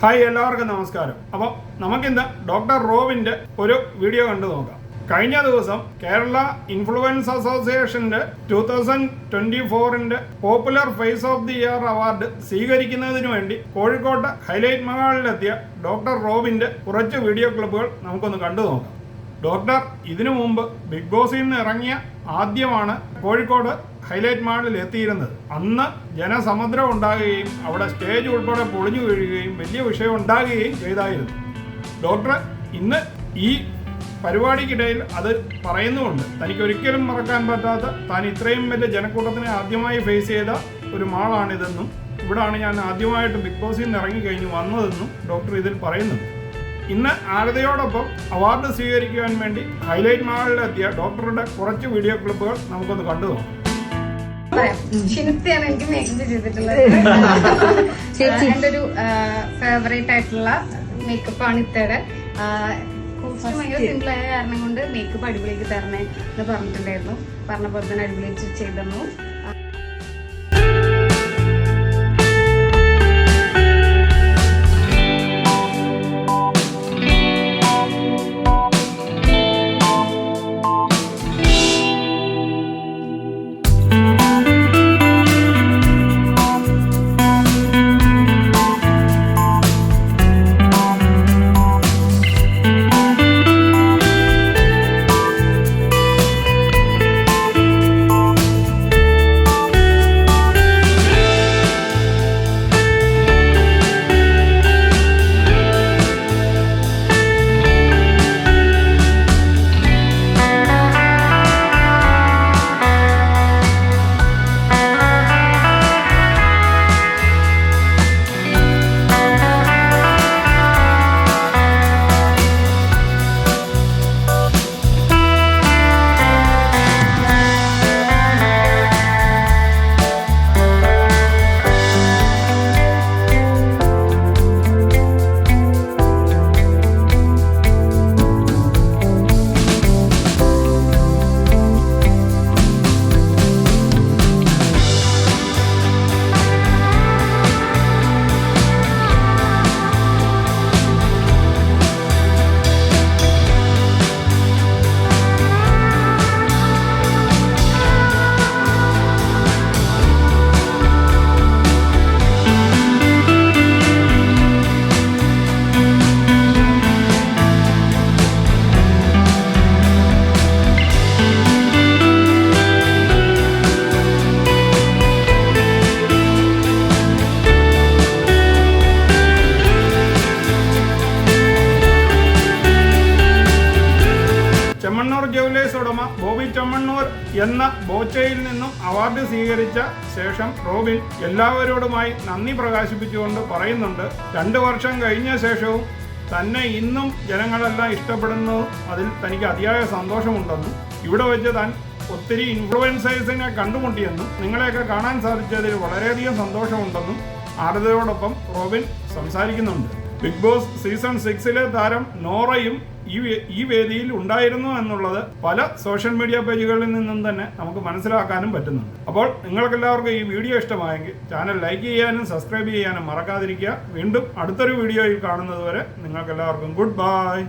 Hi, എല്ലാവർക്കും നമസ്കാരം. അപ്പോൾ നമുക്കിന്ന് ഡോക്ടർ റോബിൻ്റെ ഒരു വീഡിയോ കണ്ടു നോക്കാം. കഴിഞ്ഞ ദിവസം കേരള ഇൻഫ്ലുവൻസ് അസോസിയേഷൻ്റെ 2024 popular face of the year award സ്വീകരിക്കുന്നതിന് വേണ്ടി കോഴിക്കോട്ട് ഹൈലൈറ്റ് മഹാളിലെത്തിയ ഡോക്ടർ റോബിൻ്റെ കുറച്ച് വീഡിയോ ക്ലിപ്പുകൾ നമുക്കൊന്ന് കണ്ടു നോക്കാം. ഡോക്ടർ ഇതിനു മുമ്പ് ബിഗ് ബോസിൽ നിന്ന് ഇറങ്ങിയ ആദ്യമാണ് കോഴിക്കോട് ഹൈലൈറ്റ് മാളിൽ എത്തിയിരുന്നത്. അന്ന് ജനസമുദ്രം ഉണ്ടാകുകയും അവിടെ സ്റ്റേജ് ഉൾപ്പെടെ പൊളിഞ്ഞു വീഴുകയും വലിയ വിഷയം ഉണ്ടാകുകയും ചെയ്തായിരുന്നു. ഡോക്ടർ ഇന്ന് ഈ പരിപാടിക്കിടയിൽ അത് പറയുന്നുമുണ്ട്. തനിക്ക് ഒരിക്കലും മറക്കാൻ പറ്റാത്ത, താൻ ഇത്രയും വലിയ ജനക്കൂട്ടത്തിനെ ആദ്യമായി ഫേസ് ചെയ്ത ഒരു മാളാണിതെന്നും ഇവിടാണ് ഞാൻ ആദ്യമായിട്ട് ബിഗ് ബോസിൽ നിന്ന് ഇറങ്ങിക്കഴിഞ്ഞ് വന്നതെന്നും ഡോക്ടർ ഇതിൽ പറയുന്നുണ്ട്. ഇന്ന് ആരതിയോടൊപ്പം അവാർഡ് സ്വീകരിക്കുവാൻ വേണ്ടി ഹൈലൈറ്റ് മാളിലെത്തിയ ഡോക്ടറുടെ കുറച്ച് വീഡിയോ ക്ലിപ്പുകൾ നമുക്കൊന്ന് കണ്ടു നോക്കാം. ഷിൻസിയാണ് എനിക്ക് മേക്കപ്പ് ചെയ്തിട്ടുള്ളത്. എന്റെ ഒരു ഫേവറേറ്റ് ആയിട്ടുള്ള മേക്കപ്പ് ആണ് ഇത്തയുടെ. കോസ്റ്റ്യൂം ഭയങ്കര സിമ്പിൾ ആയ കാരണം കൊണ്ട് മേക്കപ്പ് അടിപൊളിക്ക് തരണേ എന്ന് പറഞ്ഞിട്ടുണ്ടായിരുന്നു. പറഞ്ഞ പോലെ തന്നെ അടിപൊളി ചെയ്തു. ചെമ്മണ്ണൂർ ജുവലേഴ്സ് ഉടമ ബോബി ചെമ്മണ്ണൂർ എന്ന ബോച്ചയിൽ നിന്നും അവാർഡ് സ്വീകരിച്ച ശേഷം റോബിൻ എല്ലാവരോടുമായി നന്ദി പ്രകാശിപ്പിച്ചുകൊണ്ട് പറയുന്നുണ്ട്, 2 വർഷം കഴിഞ്ഞ ശേഷവും തന്നെ ഇന്നും ജനങ്ങളെല്ലാം ഇഷ്ടപ്പെടുന്നു, അതിൽ തനിക്ക് അതിയായ സന്തോഷമുണ്ടെന്നും ഇവിടെ വെച്ച് താൻ ഒത്തിരി ഇൻഫ്ലുവൻസേഴ്സിനെ കണ്ടുമുട്ടിയെന്നും നിങ്ങളെയൊക്കെ കാണാൻ സാധിച്ചതിൽ വളരെയധികം സന്തോഷമുണ്ടെന്നും ആരതിയോടൊപ്പം റോബിൻ സംസാരിക്കുന്നുണ്ട്. ബിഗ് ബോസ് സീസൺ 6 താരം നോറയും ഈ വേദിയിൽ ഉണ്ടായിരുന്നു എന്നുള്ളത് പല സോഷ്യൽ മീഡിയ പേജുകളിൽ നിന്നും തന്നെ നമുക്ക് മനസ്സിലാക്കാനും പറ്റുന്നുണ്ട്. അപ്പോൾ നിങ്ങൾക്കെല്ലാവർക്കും ഈ വീഡിയോ ഇഷ്ടമായെങ്കിൽ ചാനൽ ലൈക്ക് ചെയ്യാനും സബ്സ്ക്രൈബ് ചെയ്യാനും മറക്കാതിരിക്കുക. വീണ്ടും അടുത്തൊരു വീഡിയോയിൽ കാണുന്നത് വരെ നിങ്ങൾക്കെല്ലാവർക്കും ഗുഡ് ബൈ.